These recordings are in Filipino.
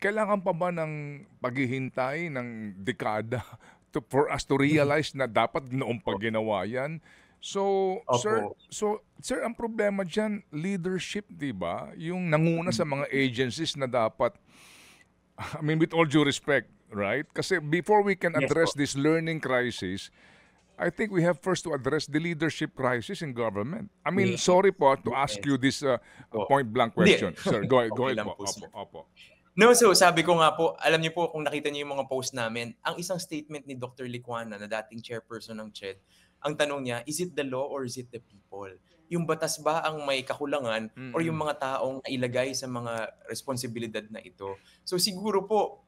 kailangan pa ba ng paghihintay ng dekada for us to realize na dapat noon pa ginawa yan? So, sir Opo. sir, ang problema diyan leadership, 'di ba? Yung nanguna sa Mm. mga agencies na dapat I mean, with all due respect, right? Kasi before we can Yes address po. this learning crisis, I think we have first to address the leadership crisis in government. I mean, Yes. sorry po to ask Yes. you this Po. point blank Hindi, question. Sir, go okey ahead lang po. po sir. Opo, opo. No, so sabi ko nga po, alam niyo po kung nakita niyo yung mga post namin, ang isang statement ni Dr. Licuana na dating chairperson ng CHED, ang tanong niya, "Is it the law or is it the people?" Yung batas ba ang may kakulangan or yung Mm. mga taong nailagay sa mga responsibilidad na ito? So siguro po,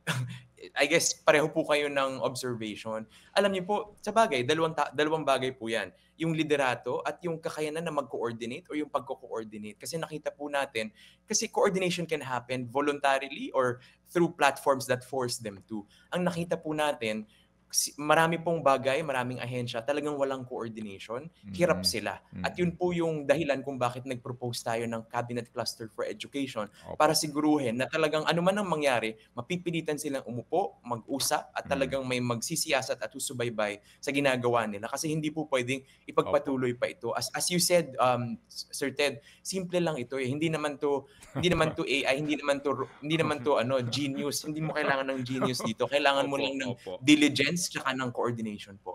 I guess pareho po kayo ng observation. Alam niyo po, sa bagay, dalawang bagay po yan. Yung liderato at yung kakayanan na mag-coordinate o yung pagko-coordinate. Kasi nakita po natin, kasi coordination can happen voluntarily or through platforms that force them to. Ang nakita po natin, marami pong bagay, maraming ahensya, talagang walang coordination, hirap Mm. sila. At yun Mm. po yung dahilan kung bakit nag-propose tayo ng Cabinet Cluster for Education para Opo. siguruhin na talagang ano man ang mangyari, mapipilitan silang umupo, mag-usap, at Mm. talagang may magsisiyasat at susubaybay sa ginagawa nila. Kasi hindi po pwedeng Opo. ipagpatuloy pa ito. As you said, Sir Ted, simple lang ito eh. Hindi naman to AI, hindi naman to ano, genius. Hindi mo kailangan ng genius dito. Kailangan mo Opo, lang ng opo. diligence tsaka ng coordination po.